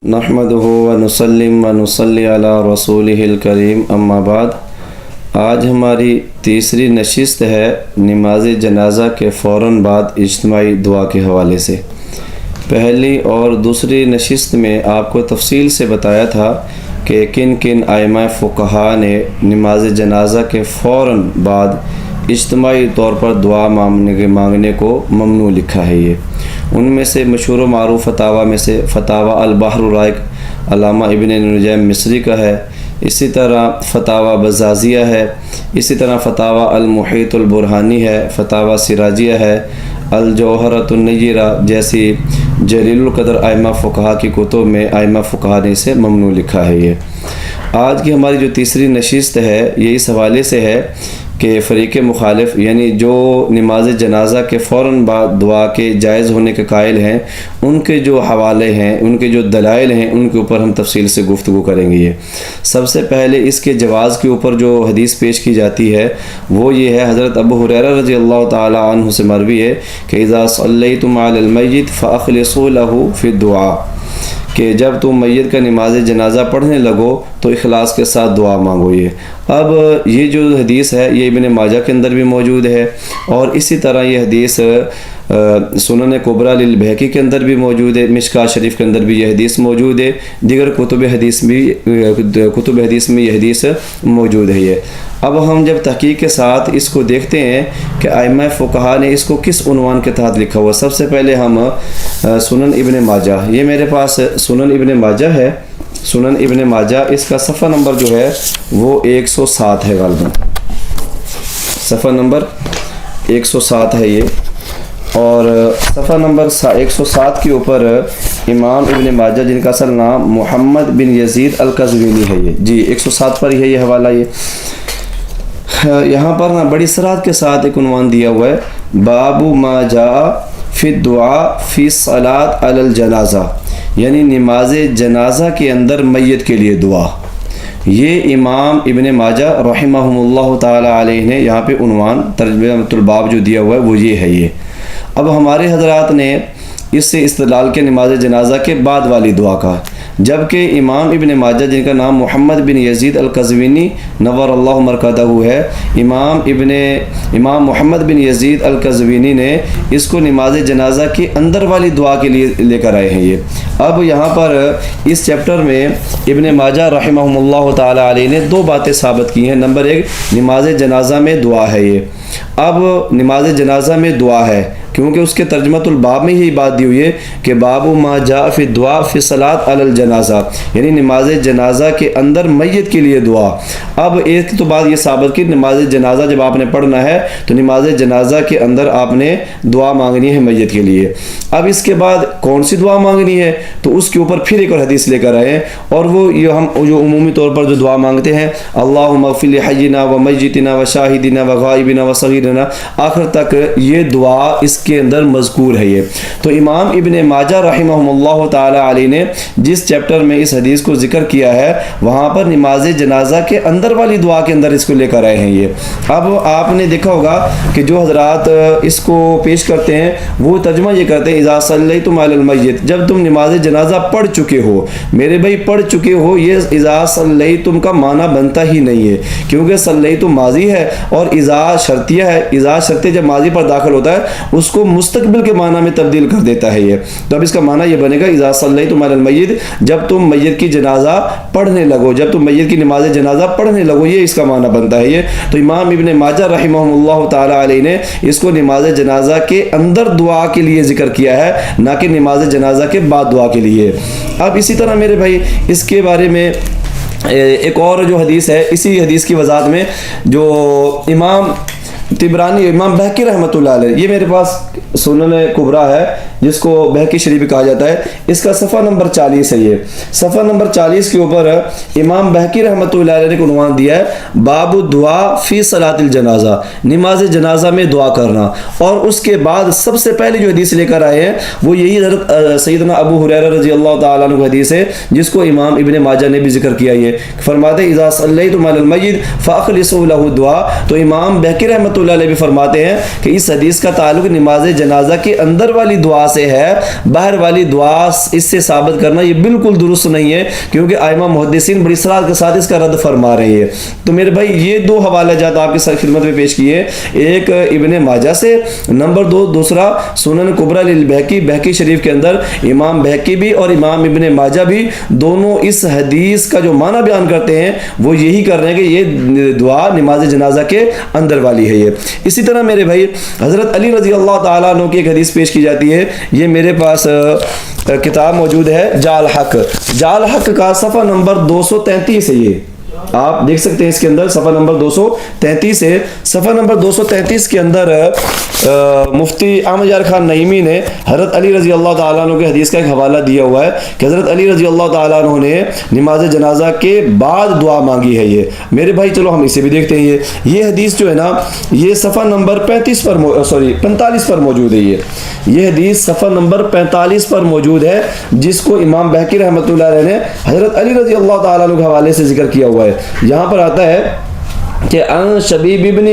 نحمدہ ونسلم ونصلی علی رسولہ الکریم اما بعد۔ آج ہماری تیسری نشست ہے نماز جنازہ کے فوراً بعد اجتماعی دعا کے حوالے سے۔ پہلی اور دوسری نشست میں آپ کو تفصیل سے بتایا تھا کہ کن کن ائمہ فقہا نے نماز جنازہ کے فوراً بعد اجتماعی طور پر دعا مانگنے کو ممنوع لکھا ہے۔ ان میں سے مشہور و معروف فتاویٰ میں سے فتاویٰ البحر الرائق علامہ ابن نجیم مصری کا ہے، اسی طرح فتاویٰ بزازیہ ہے، اسی طرح فتاویٰ المحیط البرہانی ہے، فتاویٰ سراجیہ ہے، الجوہرۃ النیرہ جیسی جلیل القدر ائمہ فقہا کی کتب میں ائمہ فقہا نے اسے ممنوع لکھا ہے۔ آج کی ہماری جو تیسری نشست ہے یہ اس حوالے سے ہے کہ فریق مخالف یعنی جو نماز جنازہ کے فوراً بعد دعا کے جائز ہونے کے قائل ہیں، ان کے جو حوالے ہیں، ان کے جو دلائل ہیں، ان کے اوپر ہم تفصیل سے گفتگو کریں گے۔ سب سے پہلے اس کے جواز کے اوپر جو حدیث پیش کی جاتی ہے وہ یہ ہے، حضرت ابو ہریرہ رضی اللہ تعالی عنہ سے مروی ہے کہ اذا صلیتم علی المیت فاخلصوا له فی الدعاء، کہ جب تم میت کا نماز جنازہ پڑھنے لگو تو اخلاص کے ساتھ دعا مانگو۔ اب یہ جو حدیث ہے یہ ابن ماجہ کے اندر بھی موجود ہے، اور اسی طرح یہ حدیث سنن کبریٰ للبیہقی کے اندر بھی موجود ہے، مشکوٰۃ شریف کے اندر بھی یہ حدیث موجود ہے، دیگر کتب حدیث میں یہ حدیث موجود ہے۔ اب ہم جب تحقیق کے ساتھ اس کو دیکھتے ہیں کہ ائمہ فقہا نے اس کو کس عنوان کے تحت لکھا ہوا، سب سے پہلے ہم سنن ابن ماجہ، یہ میرے پاس سنن ابن ماجہ ہے، سنن ابن ماجہ، اس کا صفحہ نمبر جو ہے وہ 107 ہے، غالباً صفحہ نمبر 107 ہے یہ، اور صفحہ نمبر 107 کے اوپر امام ابن ماجہ جن کا اصل نام محمد بن یزید القزوینی ہے، یہ جی 107 پر ہی ہے یہ حوالہ۔ یہاں پر بڑی صراحت کے ساتھ ایک عنوان دیا ہوا ہے، باب ما جاء فی الدعاء فی الصلاۃ علی الجنازہ، یعنی نماز جنازہ کے اندر میت کے لیے دعا۔ یہ امام ابن ماجہ رحمہم اللہ تعالی علیہ نے یہاں پہ عنوان ترجمۃ الباب جو دیا ہوا ہے وہ یہ ہے۔ اب ہمارے حضرات نے اس سے استدلال کے نماز جنازہ کے بعد والی دعا کا، جبکہ امام ابن ماجہ جن کا نام محمد بن یزید القزوینی نور اللہ مرکزہ ہے، امام محمد بن یزید القزوینی نے اس کو نماز جنازہ کے اندر والی دعا کے لیے لے کر آئے ہیں۔ یہ اب یہاں پر اس چیپٹر میں ابن ماجہ رحمہم اللہ تعالی علیہ نے دو باتیں ثابت کی ہیں۔ نمبر ایک، نماز جنازہ میں دعا ہے۔ یہ اب نماز جنازہ میں دعا ہے کیونکہ اس کے ترجمۃ الباب میں یہی بات دی ہوئی ہے کہ باب ما جاء فی الدعاء فی الصلاۃ علی الجنازہ، یعنی نماز جنازہ کے اندر میت کے لیے دعا۔ اب ایک تو بات یہ ثابت کی، نماز جنازہ جب آپ نے پڑھنا ہے تو نماز جنازہ کے اندر آپ نے دعا مانگنی ہے میت کے لیے۔ اب اس کے بعد کون سی دعا مانگنی ہے تو اس کے اوپر پھر ایک اور حدیث لے کر آئے، اور وہ یہ ہم جو عمومی طور پر جو دعا مانگتے ہیں، اللہم اغفر لحینا و میتنا و شاہدنا و غائبنا و صغیرنا، آخر تک یہ دعا اس کے اندر مذکور ہے۔ یہ تو امام ابن ماجہ رحمہم اللہ تعالی علیہ نے جس چیپٹر میں اس حدیث کو ذکر کیا ہے وہاں پر نماز جنازہ کے اندر والی دعا کے اندر اس کو لے کر آئے ہیں۔ یہ اب آپ نے دیکھا ہوگا کہ جو حضرات اس کو پیش کرتے ہیں وہ ترجمہ یہ کرتے ہیں، اذا صلیتم علی المیت، جب تم نماز جنازہ پڑھ چکے ہو۔ میرے بھائی پڑھ چکے ہو یہ اذا صلیتم کا معنی بنتا ہی نہیں ہے، کیونکہ صلیتم ماضی ہے اور اذا شرطیہ ہے، اذا شرطیہ جب ماضی پر داخل ہوتا ہے اس کو مستقبل کے معنی میں تبدیل کر دیتا ہے۔ یہ تو اب اس کا معنی یہ بنے گا، اذا صلیتم علی المیت، جب تم میت کی جنازہ پڑھنے لگو، جب تم میت کی نماز جنازہ پڑھنے لگو، یہ اس کا معنی بنتا ہے۔ یہ تو امام ابن ماجہ رحمہم اللہ تعالی علیہ نے اس کو نماز جنازہ کے اندر دعا کے لیے ذکر کیا ہے، نہ کہ نماز جنازہ کے بعد دعا کے لیے۔ اب اسی طرح میرے بھائی اس کے بارے میں ایک اور جو حدیث ہے، اسی حدیث کی وضاحت میں جو امام طبرانی، امام بہقی رحمۃ اللہ علیہ، یہ میرے پاس سنن کبریٰ ہے جس کو بہقی شریف کہا جاتا ہے، اس کا صفحہ نمبر 40 ہے۔ یہ صفحہ نمبر 40 کے اوپر امام بہقی رحمۃ اللہ علیہ نے عنوان دیا ہے، باب دعا فی صلاۃ الجنازہ، نماز جنازہ میں دعا کرنا۔ اور اس کے بعد سب سے پہلے جو حدیث لے کر آئے ہیں وہ یہی حضرت سیدنا ابو ہریرہ رضی اللہ تعالیٰ عنہ حدیث ہے جس کو امام ابن ماجہ نے بھی ذکر کیا۔ یہ فرماتے ہیں اذا صلیتم علی المیت فاخلصوا له الدعاء، تو امام بہقی رحمۃ رحمۃ اللہ علیہ بھی فرماتے ہیں کہ اس حدیث کا تعلق نماز جنازہ کے اندر والی دعا سے ہے، باہر والی دعا اس سے ثابت کرنا یہ بالکل درست نہیں ہے، کیونکہ ائمہ محدثین بڑی صراحت کے ساتھ اس کا رد فرما رہے ہیں۔ تو میرے بھائی یہ دو حوالہ جات آپ کی خدمت میں پیش کیے، ایک ابن ماجہ سے، نمبر دوسرا سنن کبریٰ للبیہقی، بہقی شریف کے اندر امام بہقی بھی اور امام ابن ماجہ بھی دونوں اس حدیث کا جو معنی بیان کرتے ہیں وہ یہی کر رہے ہیں کہ یہ دعا نماز جنازہ کے اندر والی ہے یہ۔ اسی طرح میرے بھائی حضرت علی رضی اللہ تعالیٰ عنہ کی ایک حدیث پیش کی جاتی ہے، یہ میرے پاس کتاب موجود ہے جال حق، جال حق کا صفحہ نمبر 233 ہے، یہ آپ دیکھ سکتے ہیں اس کے اندر صفحہ نمبر 233 ہے۔ صفحہ نمبر 233 کے اندر مفتی احمد یار خان نعیمی نے حضرت علی رضی اللہ تعالیٰ عنہ کے حدیث کا ایک حوالہ دیا ہوا ہے کہ حضرت علی رضی اللہ تعالیٰ عنہ نے نماز جنازہ کے بعد دعا مانگی ہے۔ یہ میرے بھائی چلو ہم اسے بھی دیکھتے ہیں۔ یہ حدیث جو ہے نا یہ صفحہ نمبر 45 پر موجود ہے، یہ حدیث صفحہ نمبر 45 پر موجود ہے، جس کو امام بہقی رحمۃ اللہ علیہ نے حضرت علی رضی اللہ تعالیٰ عنہ کے حوالے سے ذکر کیا ہوا ہے۔ یہاں پر آتا ہے کہ ان شبیب ابن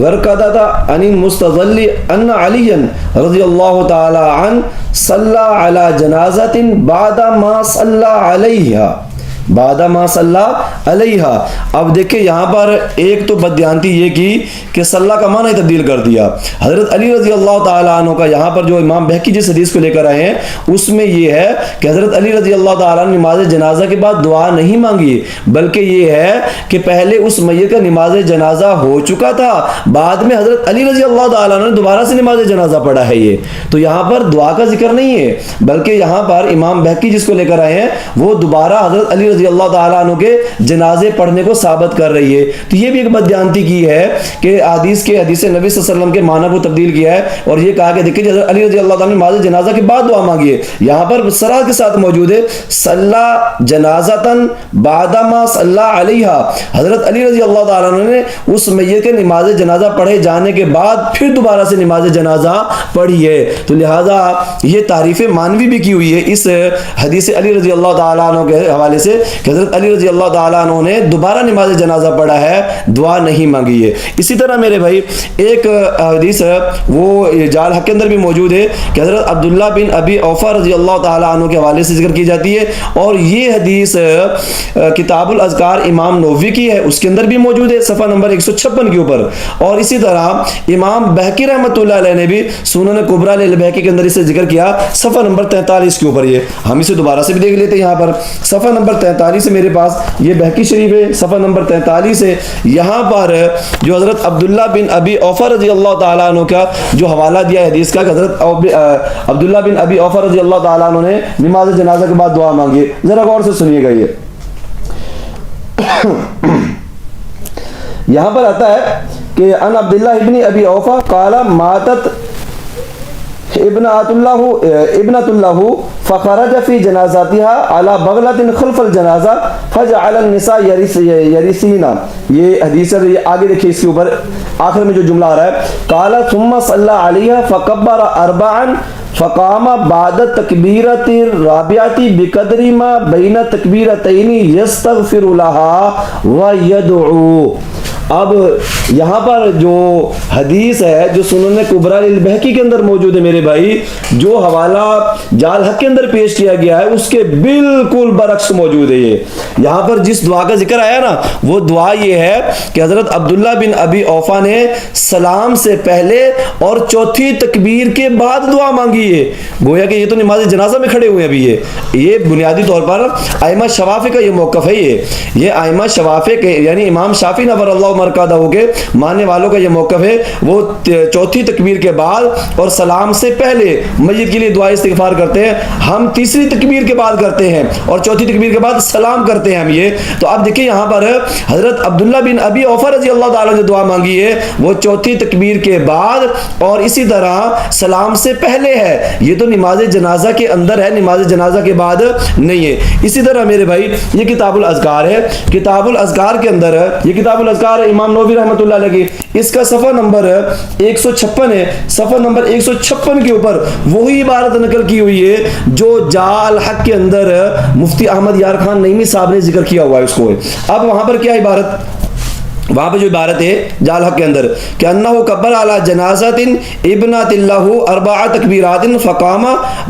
غرقدہ ان المستظل ان علی رضی اللہ تعالی عنہ صلی علی جنازۃ بعد ما صلی علیہا، بعد ما صلی علیہا۔ اب دیکھیں یہاں پر ایک تو بددیانتی یہ کی کہ صلی کا معنی تبدیل کر دیا۔ حضرت علی رضی اللہ تعالیٰ عنہ کا یہاں پر جو امام بہقی جس حدیث کو لے کر آئے ہیں اس میں یہ ہے کہ حضرت علی رضی اللہ تعالیٰ عنہ نماز جنازہ کے بعد دعا نہیں مانگی، بلکہ یہ ہے کہ پہلے اس میت کا نماز جنازہ ہو چکا تھا، بعد میں حضرت علی رضی اللہ تعالیٰ عنہ نے دوبارہ سے نماز جنازہ پڑھا ہے۔ یہ تو یہاں پر دعا کا ذکر نہیں ہے، بلکہ یہاں پر امام بہقی جس کو لے کر آئے ہیں وہ دوبارہ حضرت علی رضی اللہ تعالیٰ عنہ کے جنازے پڑھنے کو ثابت کر رہی ہے۔ تو یہ بھی ایک بددیانتی کی ہے کہ حدیث نبی صلی اللہ علیہ وسلم کے معنی کو تبدیل کیا ہے اور یہ کہا کہ دیکھیے حضرت علی رضی اللہ تعالیٰ نے نماز جنازہ کے بعد دعا مانگی ہے۔ یہاں پر صراحت کے ساتھ موجود ہے صلی جنازتن بعد ما صلی علیہا، حضرت علی رضی اللہ تعالیٰ عنہ نے اس میت کے نماز جنازہ پڑھے جانے کے بعد پھر دوبارہ سے نماز جنازہ پڑھی ہے۔ تو لہٰذا یہ تعریف مانوی بھی کی ہوئی ہے اس حدیث علی رضی اللہ تعالیٰ عنہ کے حوالے سے کہ حضرت علی رضی اللہ تعالیٰ عنہ نے دوبارہ نماز جنازہ پڑھا ہے، دعا نہیں مانگی ہے۔ اسی طرح میرے بھائی ایک حدیث ہے وہ جال حق کے اندر بھی موجود ہے کہ حضرت عبداللہ بن ابی اوفا رضی اللہ تعالیٰ عنہ کے حوالے سے ذکر کی جاتی ہے، اور یہ حدیث کتاب الاذکار امام نووی کی ہے، اس کے اندر بھی موجود ہے صفحہ نمبر 156 کے اوپر۔ اور اسی طرح امام بہقی رحمۃ اللہ علیہ نے بھی سنن کبریٰ للبیہقی کے اندر اسے ذکر کیا صفحہ نمبر 43 کے اوپر۔ یہ ہم اسے دوبارہ سے بھی دیکھ لیتے ہیں، یہاں پر صفحہ نمبر 43 ہے میرے پاس، یہ بہقی شریف ہے صفحہ نمبر 43 ہے۔ یہاں پر جو حضرت عبداللہ بن ابی اوفا رضی اللہ تعالیٰ عنہ کا جو حوالہ دیا ہے حدیث کا کہ حضرت عبداللہ بن ابی اوفا رضی اللہ تعالیٰ عنہ نے نماز جنازہ کے بعد دعا مانگی، ذرا غور سے سنیے گا۔ یہ یہاں پر آتا ہے کہ ان عبداللہ ابن ابی اوفا قال ماتت ابنۃ اللہ فخرج فی جنازتها على بغلۃ خلف الجنازہ فجعل النساء یرثین۔ یہ حدیث ہے، یہ آگے دیکھیے اس کے اوپر آخر میں جو جملہ آ رہا ہے قال ثم صلی علیہا فکبر اربعا فقام بعد تکبیرۃ الرابعۃ بقدر ما بین تکبیرتین یستغفر لها ویدعو۔ اب یہاں پر جو حدیث ہے جو سنن کبریٰ للبیہقی کے اندر موجود ہے میرے بھائی، جو حوالہ جال حق کے اندر پیش کیا گیا ہے اس کے بالکل برعکس موجود ہے۔ یہ یہاں پر جس دعا کا ذکر آیا نا وہ دعا یہ ہے کہ حضرت عبداللہ بن ابی اوفا نے سلام سے پہلے اور چوتھی تکبیر کے بعد دعا مانگی ہے، گویا کہ یہ تو نماز جنازہ میں کھڑے ہوئے ہیں ابھی۔ یہ بنیادی طور پر ائمہ شوافع کا یہ موقف ہے، یہ ائمہ شوافع کے یعنی امام شافعی نور اللہ مرکزہ ہو کے ماننے والوں کا یہ موقف ہے، وہ چوتھی تکبیر کے بعد اور سلام سے پہلے میت کے لیے دعا استغفار کرتے ہیں، ہم تیسری تکبیر کے بعد کرتے ہیں اور چوتھی تکبیر کے بعد سلام کرتے ہیں ہم۔ یہ تو اب دیکھیں یہاں پر حضرت عبداللہ بن ابی اوفا رضی اللہ تعالیٰ نے دعا مانگی ہے وہ چوتھی تکبیر کے بعد اور اسی طرح سلام سے پہلے ہے، یہ تو نماز جنازہ کے اندر ہے، نماز جنازہ کے بعد نہیں ہے۔ اسی طرح میرے بھائی یہ کتاب الاذکار ہے، کتاب الاذکار کے اندر ہے، یہ کتاب الاذکار امام نووی رحمۃ اللہ علیہ کی، اس کا صفحہ نمبر 156 ہے، صفحہ نمبر 156 کے اوپر وہی عبارت نقل کی ہوئی ہے جو جال حق کے اندر مفتی احمد یار خان نعیمی صاحب نے ذکر کیا ہوا ہے اس کو۔ اب وہاں پر کیا عبارت وہاں پہ جو عبارت ہے جال حق کے اندر کہ انہو کبر علی جنازت ابنت اللہ اربع تکبیرات فقام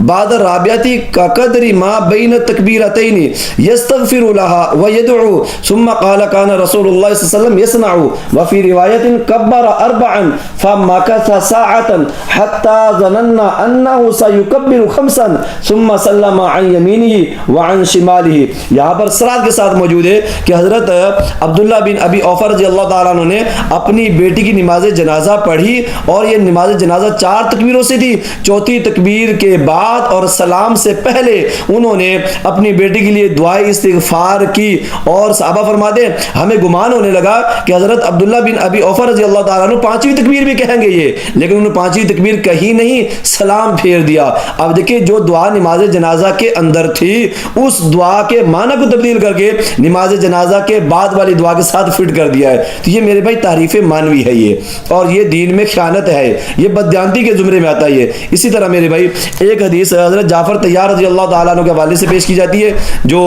بعد الرابعۃ كقدر ما بین التکبیرتین یستغفر لها ويدعو ثم قال كان رسول الله صلی اللہ علیہ وسلم يصنع وفي روایت کبر اربعا فمكث ساعة حتى ظننا انه سيكبر خمسا ثم سلم عن يمينه وعن شماله. یہاں پر سرات کے ساتھ موجود ہے کہ حضرت عبداللہ بن ابی اوفا رضی اللہ تعالیٰ عنہ نے اپنی بیٹی کی نماز جنازہ پڑھی اور یہ نماز جنازہ 4 تکبیروں سے تھی. چوتھی تکبیر کے بعد اور سلام سے پہلے انہوں نے اپنی بیٹی کے لیے دعائے استغفار کی اور صحابہ فرماتے ہیں ہمیں گمان ہونے لگا کہ حضرت عبداللہ بن ابی اوفا رضی اللہ تعالیٰ عنہ 5ویں تکبیر بھی کہیں گے یہ، لیکن انہوں نے 5ویں تکبیر کہی نہیں، سلام پھیر دیا. اب دیکھیں جو دعا نماز جنازہ کے اندر تھی اس دعا کے معنی کو تبدیل کر کے نماز جنازہ کے بعد والی دعا کے ساتھ فٹ کر دیا ہے. تو یہ میرے بھائی تعریف مانوی ہے یہ، اور یہ دین میں خیانت ہے، یہ بددیانتی کے زمرے میں آتا ہے یہ. اسی طرح میرے بھائی ایک حدیث حضرت جعفر طیار رضی اللہ تعالیٰ عنہ کے حوالے سے پیش کی جاتی ہے جو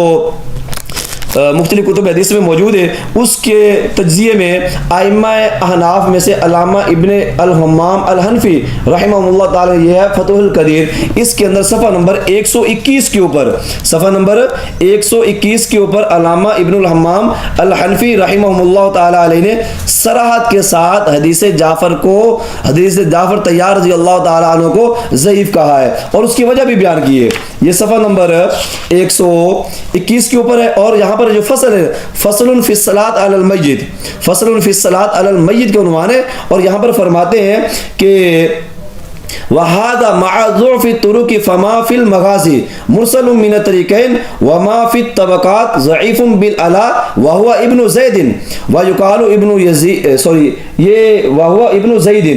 مختلف کتب حدیث میں موجود ہے. اس کے تجزیے میں ائمہ احناف میں سے علامہ ابن الحمام الحنفی رحمہ اللہ تعالی یہ ہے فتح القدیر، اس کے اندر صفحہ نمبر 121 کے اوپر، صفحہ نمبر 121 کے اوپر علامہ ابن الحمام الحنفی رحمہ اللہ تعالی علیہ نے صراحت کے ساتھ حدیث جعفر طیار رضی اللہ تعالی عنہ کو ضعیف کہا ہے اور اس کی وجہ بھی بیان کی ہے. یہ صفحہ نمبر 121 کے اوپر ہے اور یہاں پر جو فصل ہے فصل فی الصلاۃ علی المیت، فصل فی الصلاۃ علی المیت کے عنوان ہے اور یہاں پر فرماتے ہیں کہ وهذا مع ضعف الطرق فما في المغازي مرسل من الطريقين وما في الطبقات ضعيف بالعلا وهو ابن زيد ويقال ابن يزيد وهو ابن زيد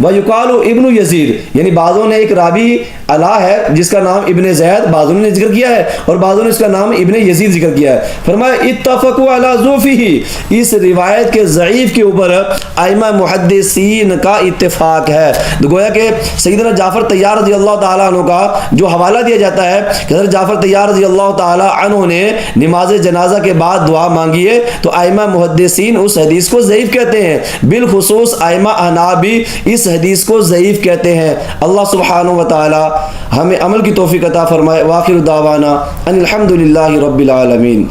ويقال ابن يزيد، یعنی بعضوں نے ایک راوی علا ہے جس کا نام ابن زید بعضوں نے ذکر کیا ہے اور بعضوں نے اس کا نام ابن یزید ذکر کیا ہے. فرمایا اتفقوا علی ضعفه، اس روایت کے ضعیف کے اوپر ائمہ محدثین کا اتفاق ہے. گویا کہ سیدنا جعفر طیار رضی اللہ تعالیٰ عنہ کا جو حوالہ دیا جاتا ہے کہ حضرت جعفر طیار رضی اللہ تعالیٰ عنہ نے نماز جنازہ کے بعد دعا مانگی ہے تو ائمہ محدثین اس حدیث کو ضعیف کہتے ہیں، بالخصوص ائمہ احناف بھی اس حدیث کو ضعیف کہتے ہیں. اللہ سبحانہ و تعالی ہمیں عمل کی توفیق عطا فرمائے. وآخر دعوانا ان الحمد للہ رب العالمین.